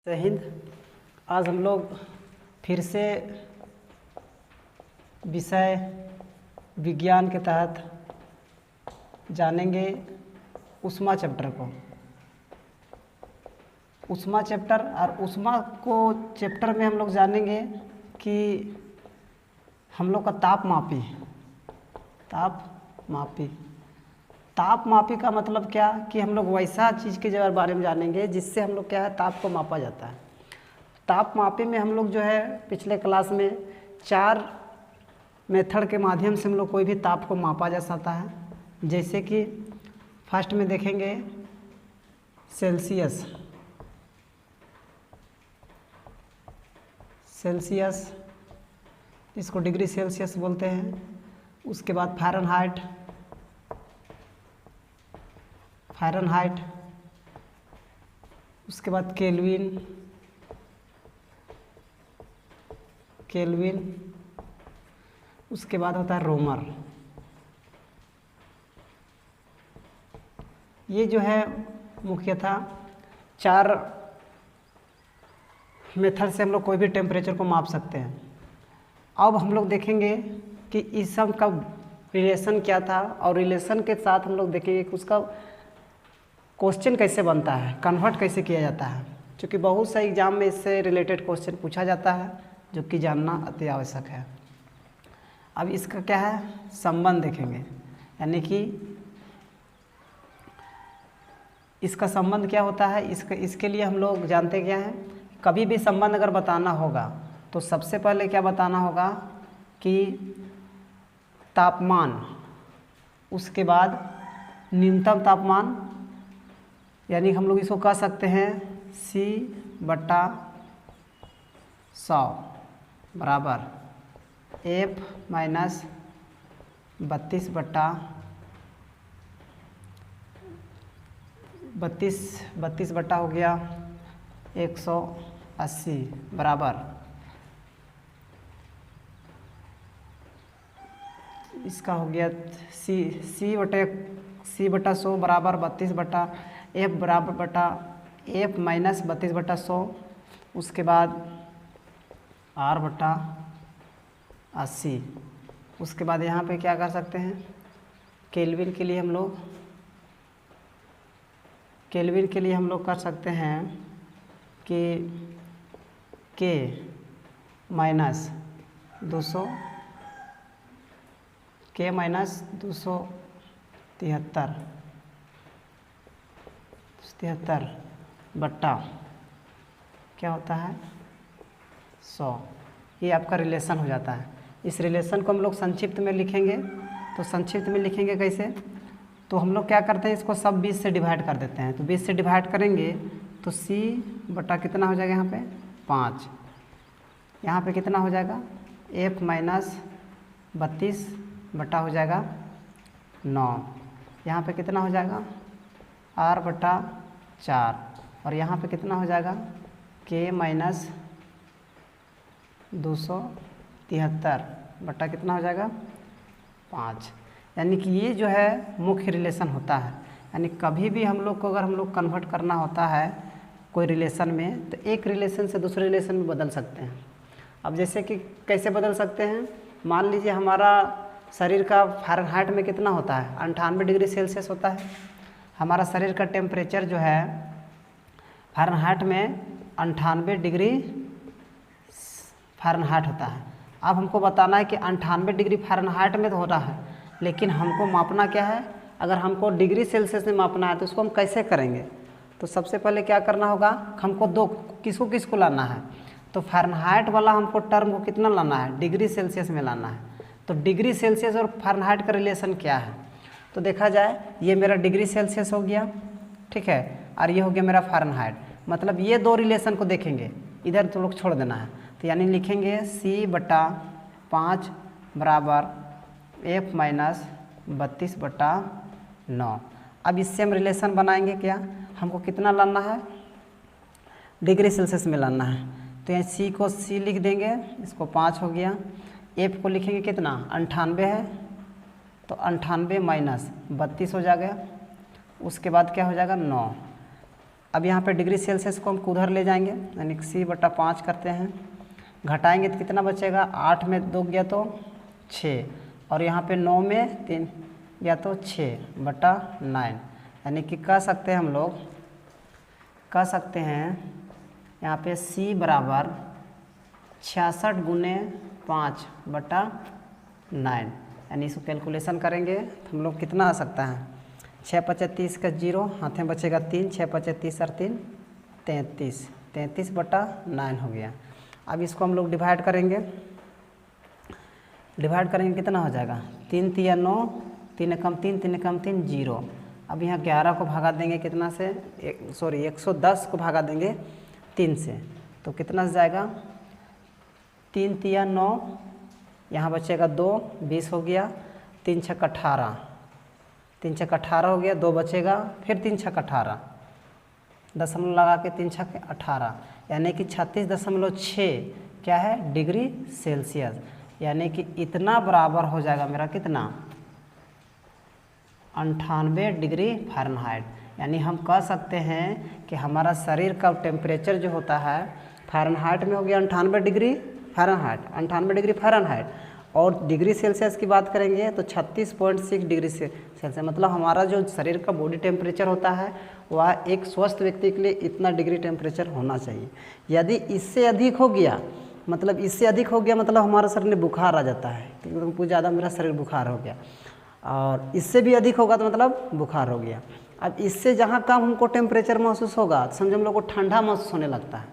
जय हिंद। आज हम लोग फिर से विषय विज्ञान के तहत जानेंगे ऊष्मा चैप्टर को। ऊष्मा चैप्टर और ऊष्मा को चैप्टर में हम लोग जानेंगे कि हम लोग का ताप मापी का मतलब क्या कि हम लोग वैसा चीज़ के बारे में जानेंगे जिससे हम लोग क्या है ताप को मापा जाता है। ताप मापी में हम लोग जो है पिछले क्लास में 4 मेथड के माध्यम से हम लोग कोई भी ताप को मापा जा सकता है। जैसे कि फर्स्ट में देखेंगे सेल्सियस, इसको डिग्री सेल्सियस बोलते हैं। उसके बाद फ़ारेनहाइट, उसके बाद केल्विन, उसके बाद होता है रोमर। ये जो है मुख्यतः 4 मेथड से हम लोग कोई भी टेम्परेचर को माप सकते हैं। अब हम लोग देखेंगे कि इस सब का रिलेशन क्या था और रिलेशन के साथ हम लोग देखेंगे कि उसका क्वेश्चन कैसे बनता है, कन्वर्ट कैसे किया जाता है, क्योंकि बहुत सा एग्जाम में इससे रिलेटेड क्वेश्चन पूछा जाता है जो कि जानना अति आवश्यक है। अब इसका क्या है संबंध देखेंगे, यानी कि इसका संबंध क्या होता है। इसके लिए हम लोग जानते क्या हैं, कभी भी संबंध अगर बताना होगा तो सबसे पहले क्या बताना होगा कि तापमान, उसके बाद न्यूनतम तापमान, यानी हम लोग इसको कह सकते हैं C/100 बराबर F माइनस 32 बटा हो गया 180 बराबर इसका हो गया C/100 बराबर 32 बटा F बराबर बटा F माइनस 32 बटा 100, उसके बाद R बटा 80। उसके बाद यहाँ पे क्या कर सकते हैं, केल्विन के लिए हम लोग कर सकते हैं कि K माइनस 273 बट्टा क्या होता है 100। ये आपका रिलेशन हो जाता है। इस रिलेशन को हम लोग संक्षिप्त में लिखेंगे। तो संक्षिप्त में लिखेंगे कैसे, तो हम लोग क्या करते हैं, इसको सब 20 से डिवाइड कर देते हैं। तो 20 से डिवाइड करेंगे तो C बटा कितना हो जाएगा, यहाँ पे 5, यहाँ पे कितना हो जाएगा F माइनस 32 बटा हो जाएगा 9, यहाँ पे कितना हो जाएगा R बटा 4, और यहाँ पे कितना हो जाएगा K माइनस 273 बटा कितना हो जाएगा 5। यानी कि ये जो है मुख्य रिलेशन होता है। यानी कभी भी हम लोग को अगर हम लोग कन्वर्ट करना होता है कोई रिलेशन में, तो एक रिलेशन से दूसरे रिलेशन में बदल सकते हैं। अब जैसे कि कैसे बदल सकते हैं, मान लीजिए हमारा शरीर का फ़ारेनहाइट में कितना होता है 98 डिग्री सेल्सियस होता है। हमारा शरीर का टेम्परेचर जो है फ़ारेनहाइट में 98 डिग्री फ़ारेनहाइट होता है। अब हमको बताना है कि 98 डिग्री फ़ारेनहाइट में तो हो रहा है, लेकिन हमको मापना क्या है, अगर हमको डिग्री सेल्सियस में मापना है तो उसको हम कैसे करेंगे। तो सबसे पहले क्या करना होगा, हमको किसको लाना है, तो फ़ारेनहाइट वाला हमको टर्म को कितना लाना है, डिग्री सेल्सियस में लाना है। तो डिग्री सेल्सियस और फ़ारेनहाइट का रिलेशन क्या है, तो देखा जाए ये मेरा डिग्री सेल्सियस हो गया, ठीक है, और ये हो गया मेरा फ़ारेनहाइट। मतलब ये 2 रिलेशन को देखेंगे, इधर तो लोग छोड़ देना है। तो यानी लिखेंगे C/5 बराबर F माइनस 32 बटा 9। अब इससे हम रिलेशन बनाएंगे क्या, हमको कितना लाना है, डिग्री सेल्सियस में लाना है। तो यहाँ C को C लिख देंगे, इसको 5 हो गया। F को लिखेंगे कितना 98 है, तो 98 माइनस 32 हो जाएगा। उसके बाद क्या हो जाएगा 9, अब यहाँ पे डिग्री सेल्सियस को हम उधर ले जाएंगे, यानी कि C/5 करते हैं, घटाएंगे तो कितना बचेगा, 8 में 2 गया तो 6, और यहाँ पे 9 में 3 गया तो 6/9, यानी कि कह सकते हैं हम लोग, कह सकते हैं यहाँ पे C बराबर 66 गुने 5/9, यानी इसको कैलकुलेशन करेंगे तो हम लोग कितना आ सकता है, 6×5 का 0, हाथ में बचेगा 3, 6×5 और 3 33, 33/9 हो गया। अब इसको हम लोग डिवाइड करेंगे, कितना हो जाएगा, 3 3 9, 3 कम 3, 3 कम 3 0। अब यहाँ 11 को भागा देंगे कितना से, 110 को भागा देंगे 3 से, तो कितना से जाएगा, 3 3 9, यहाँ बचेगा 2, 20 हो गया, 3 6 18, 3 6 18 हो गया, 2 बचेगा, फिर 3 6 18, दशमलव लगा के 3 6 18, यानी कि 36.6 क्या है, डिग्री सेल्सियस, यानी कि इतना बराबर हो जाएगा मेरा कितना, 98 डिग्री फ़ारेनहाइट। यानी हम कह सकते हैं कि हमारा शरीर का टेम्परेचर जो होता है फ़ारेनहाइट में हो गया 98 डिग्री फ़ारेनहाइट, 98 डिग्री फ़ारेनहाइट, और डिग्री सेल्सियस की बात करेंगे तो 36.6 डिग्री सेल्सियस, मतलब हमारा जो शरीर का बॉडी टेम्परेचर होता है वह एक स्वस्थ व्यक्ति के लिए इतना डिग्री टेम्परेचर होना चाहिए। यदि इससे अधिक हो गया, मतलब इससे अधिक हो गया मतलब हमारा शरीर में बुखार आ जाता है, एकदम कुछ ज़्यादा मेरा शरीर बुखार हो गया, और इससे भी अधिक होगा तो मतलब बुखार हो गया। अब इससे जहाँ कम हमको टेम्परेचर महसूस होगा तो समझो हम लोग को ठंडा महसूस होने लगता है,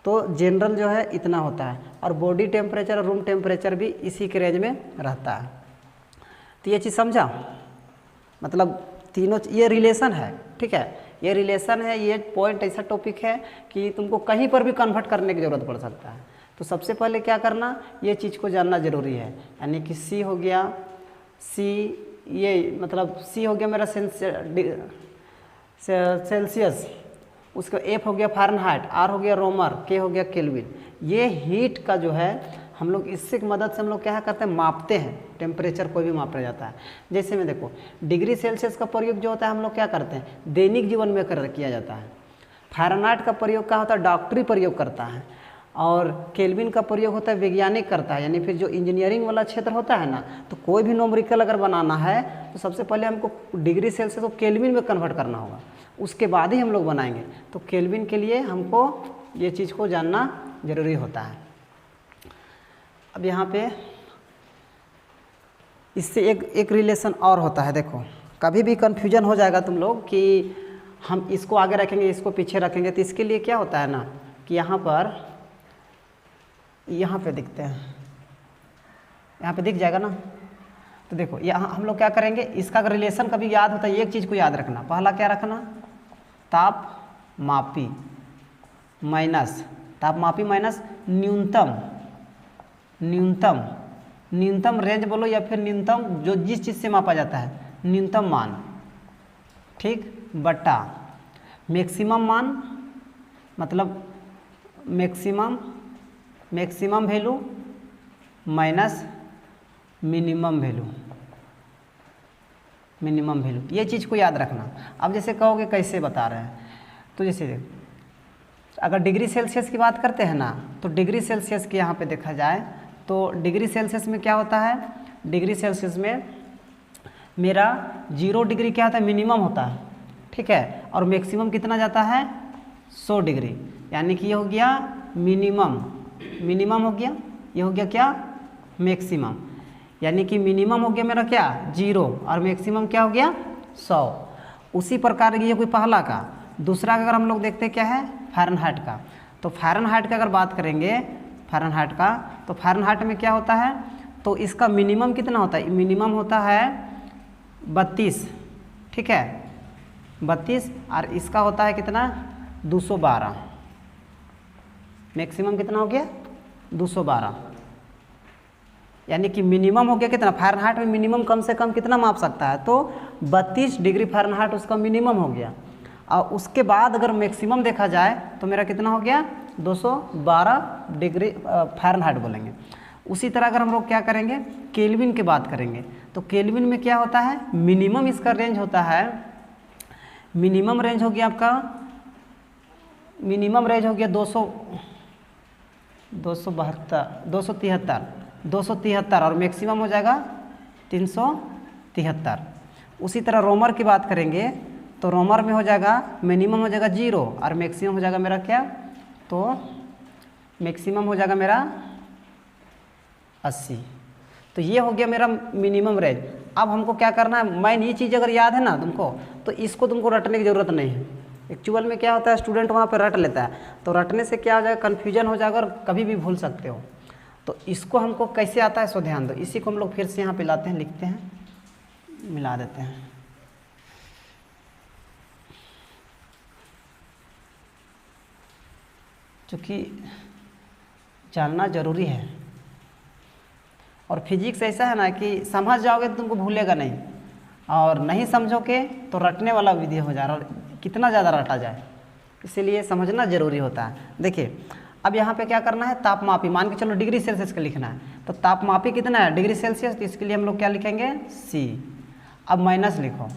तो जनरल जो है इतना होता है, और बॉडी टेम्परेचर और रूम टेम्परेचर भी इसी के रेंज में रहता है। तो ये चीज़ समझा, मतलब तीनों ये रिलेशन है, ठीक है, ये रिलेशन है, ये पॉइंट ऐसा टॉपिक है कि तुमको कहीं पर भी कन्वर्ट करने की ज़रूरत पड़ सकता है। तो सबसे पहले क्या करना, ये चीज़ को जानना ज़रूरी है, यानी कि C हो गया, C ये मतलब C हो गया मेरा सेल्सियस, उसका F हो गया फ़ारेनहाइट, R हो गया रोमर, K हो गया केल्विन। ये हीट का जो है हम लोग इससे की मदद से हम लोग क्या करते हैं, मापते हैं, टेम्परेचर कोई भी मापा जाता है। जैसे में देखो डिग्री सेल्सियस का प्रयोग जो होता है हम लोग क्या करते हैं, दैनिक जीवन में किया जाता है। फ़ारेनहाइट का प्रयोग क्या होता है, डॉक्टरी प्रयोग करता है, और केल्विन का प्रयोग होता है वैज्ञानिक करता है, यानी फिर जो इंजीनियरिंग वाला क्षेत्र होता है ना, तो कोई भी न्यूमेरिकल अगर बनाना है तो सबसे पहले हमको डिग्री सेल्सियस को केल्विन में कन्वर्ट करना होगा, उसके बाद ही हम लोग बनाएंगे। तो केल्विन के लिए हमको ये चीज़ को जानना ज़रूरी होता है। अब यहाँ पे इससे एक रिलेशन और होता है, देखो कभी भी कन्फ्यूजन हो जाएगा तुम लोग कि हम इसको आगे रखेंगे इसको पीछे रखेंगे, तो इसके लिए क्या होता है ना कि यहाँ पे दिखते हैं, यहाँ पे दिख जाएगा ना, तो देखो यहाँ हम लोग क्या करेंगे, इसका अगर रिलेशन कभी याद होता है, एक चीज़ को याद रखना, पहला क्या रखना, तापमापी माइनस न्यूनतम रेंज बोलो, या फिर न्यूनतम जो जिस चीज़ से मापा जाता है न्यूनतम मान, ठीक, बटा मैक्सिमम मान, मतलब maximum value minus minimum value, ये चीज़ को याद रखना। अब जैसे कहोगे कैसे बता रहे हैं, तो जैसे अगर डिग्री सेल्सियस की बात करते हैं ना, तो डिग्री सेल्सियस के यहाँ पे देखा जाए तो डिग्री सेल्सियस में क्या होता है, डिग्री सेल्सियस में मेरा 0 डिग्री क्या होता है, मिनिमम होता है, ठीक है, और मैक्सिमम कितना जाता है 100 डिग्री, यानी कि ये हो गया मिनिमम हो गया, ये हो गया क्या मैक्सिमम, यानी कि मिनिमम हो गया मेरा क्या 0 और मैक्सिमम क्या हो गया 100। उसी प्रकार ये कोई पहला का। दूसरा अगर हम लोग देखते हैं क्या है फ़ारेनहाइट का, तो फ़ारेनहाइट का अगर बात करेंगे फ़ारेनहाइट का, तो फ़ारेनहाइट में क्या होता है, तो इसका मिनिमम कितना होता है, मिनिमम होता है 32, ठीक है 32, और इसका होता है कितना 212, मैक्सिमम कितना हो गया 212, यानी कि मिनिमम हो गया कितना, फ़ारेनहाइट में मिनिमम कम से कम कितना माप सकता है, तो 32 डिग्री फ़ारेनहाइट उसका मिनिमम हो गया। और उसके बाद अगर मैक्सिमम देखा जाए तो मेरा कितना हो गया 212 डिग्री फ़ारेनहाइट बोलेंगे। उसी तरह अगर हम लोग क्या करेंगे केल्विन की बात करेंगे, तो केल्विन में क्या होता है, मिनिमम इसका रेंज होता है, मिनिमम रेंज हो गया आपका मिनिमम रेंज हो गया 273 और मैक्सिमम हो जाएगा 373। उसी तरह रोमर की बात करेंगे तो रोमर में हो जाएगा मिनिमम हो जाएगा 0 और मैक्सिमम हो जाएगा मेरा क्या, तो मैक्सिमम हो जाएगा मेरा 80। तो ये हो गया मेरा मिनिमम रेंज। अब हमको क्या करना है, मेन ये चीज़ अगर याद है ना तुमको, तो इसको तुमको रटने की ज़रूरत नहीं है। एक्चुअल में क्या होता है, स्टूडेंट वहाँ पर रट लेता है, तो रटने से क्या हो जाएगा, कन्फ्यूजन हो जाएगा और कभी भी भूल सकते हो। तो इसको हमको कैसे आता है सो ध्यान दो। इसी को हम लोग फिर से यहाँ पे लाते हैं, लिखते हैं, मिला देते हैं। चूँकि जानना ज़रूरी है और फिजिक्स ऐसा है ना कि समझ जाओगे तो तुमको भूलेगा नहीं, और नहीं समझोगे तो रटने वाला विधि हो जा रहा है, और कितना ज़्यादा रटा जाए, इसीलिए समझना ज़रूरी होता है। देखिए अब यहाँ पे क्या करना है, तापमापी मान के चलो डिग्री सेल्सियस का लिखना है, तो तापमापी कितना है डिग्री सेल्सियस, तो इसके लिए हम लोग क्या लिखेंगे C। अब माइनस लिखो।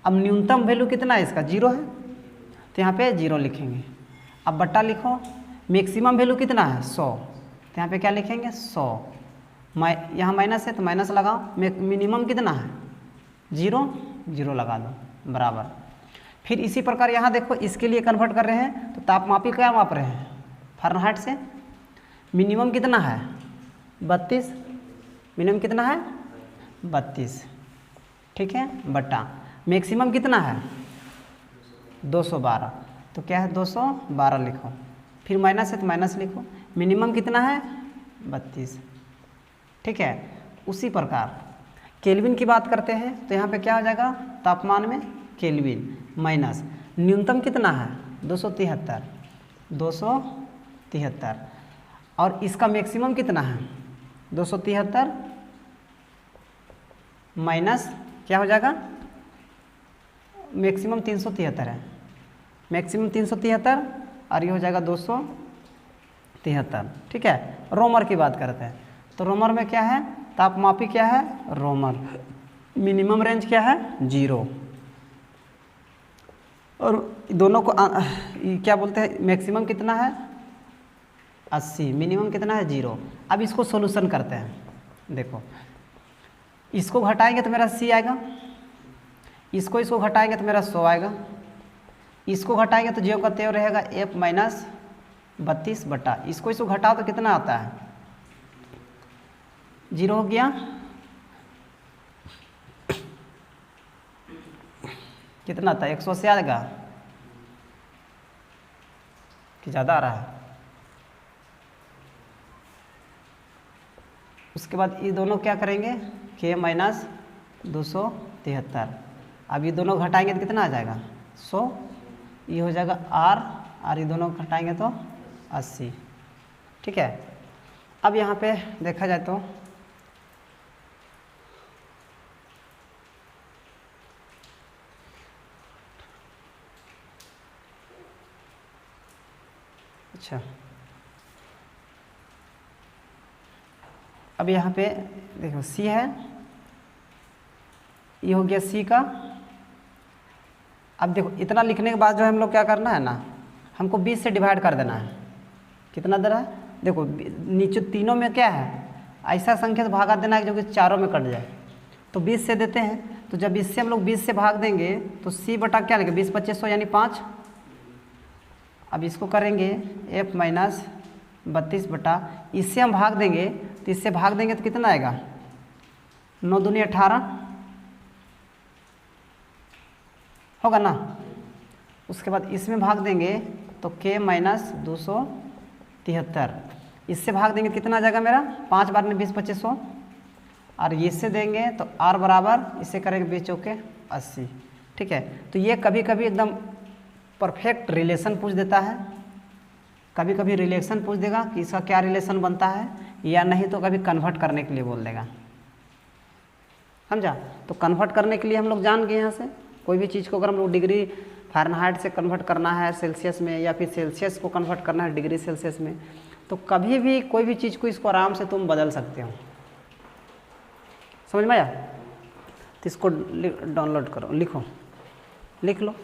अब न्यूनतम वैल्यू कितना है इसका, 0 है, तो यहाँ पे 0 लिखेंगे। अब बट्टा लिखो। मैक्सिमम वैल्यू कितना है 100, तो यहाँ पे क्या लिखेंगे 100। यहाँ माइनस है तो माइनस लगाओ। मिनिमम कितना है 0, 0 लगा दो बराबर। फिर इसी प्रकार यहाँ देखो इसके लिए कन्वर्ट कर रहे हैं, तो तापमापी क्या माप रहे हैं फ़ारेनहाइट से। मिनिमम कितना है 32, मिनिमम कितना है 32, ठीक है, बटा मैक्सिमम कितना है 212, तो क्या है 212 लिखो। फिर माइनस है तो माइनस लिखो। मिनिमम कितना है 32, ठीक है। उसी प्रकार केल्विन की बात करते हैं, तो यहाँ पे क्या हो जाएगा, तापमान में केल्विन माइनस न्यूनतम कितना है 273 और इसका मैक्सिमम कितना है 273 माइनस क्या हो जाएगा, मैक्सिमम 373 है, मैक्सिमम 373 और ये हो जाएगा 273, ठीक है। रोमर की बात करते हैं, तो रोमर में क्या है, तापमापी क्या है रोमर, मिनिमम रेंज क्या है 0, और दोनों को क्या बोलते हैं, मैक्सिमम कितना है 80, मिनिमम कितना है 0। अब इसको सॉल्यूशन करते हैं। देखो इसको घटाएंगे तो मेरा C आएगा, इसको घटाएंगे तो मेरा 100 आएगा, इसको घटाएंगे तो ज्यों का त्यों रहेगा F माइनस 32 बटा इसको घटाओ तो कितना आता है 0 हो गया। कितना आता है 180 आएगा कि ज़्यादा आ रहा है। उसके बाद ये दोनों क्या करेंगे K माइनस 273, अब ये दोनों घटाएंगे तो कितना आ जाएगा 100, ये हो जाएगा R और ये दोनों घटाएंगे तो 80, ठीक है। अब यहाँ पे देखा जाए तो अच्छा, अब यहाँ पे देखो C है, ये हो गया C का। अब देखो इतना लिखने के बाद जो हम लोग क्या करना है ना, हमको 20 से डिवाइड कर देना है। कितना दे रहा है देखो, नीचे तीनों में क्या है ऐसा संख्या से भागा देना है जो कि चारों में कट जाए, तो 20 से देते हैं। तो जब इससे हम लोग 20 से भाग देंगे तो C बटा क्या लगेगा 20 25 100 यानी 5। अब इसको करेंगे F माइनस 32 बटा, इससे हम भाग देंगे तो इससे भाग देंगे तो कितना आएगा 9 दूनी 18 होगा ना। उसके बाद इसमें भाग देंगे तो K माइनस 273, इससे भाग देंगे कितना आ जाएगा मेरा 5 बार में 20 25 100, और इससे देंगे तो R बराबर इससे करेंगे 20 चौके 80, ठीक है। तो ये कभी कभी एकदम परफेक्ट रिलेशन पूछ देता है, कभी कभी रिलेशन पूछ देगा कि इसका क्या रिलेशन बनता है, या नहीं तो कभी कन्वर्ट करने के लिए बोल देगा, समझा। तो कन्वर्ट करने के लिए हम लोग जान गए यहाँ से कोई भी चीज़ को अगर हम लोग डिग्री फ़ारेनहाइट से कन्वर्ट करना है सेल्सियस में, या फिर सेल्सियस को कन्वर्ट करना है डिग्री सेल्सियस में, तो कभी भी कोई भी चीज़ को इसको आराम से तुम बदल सकते हो, समझ में आया। तो इसको डाउनलोड करो, लिखो, लिख लो।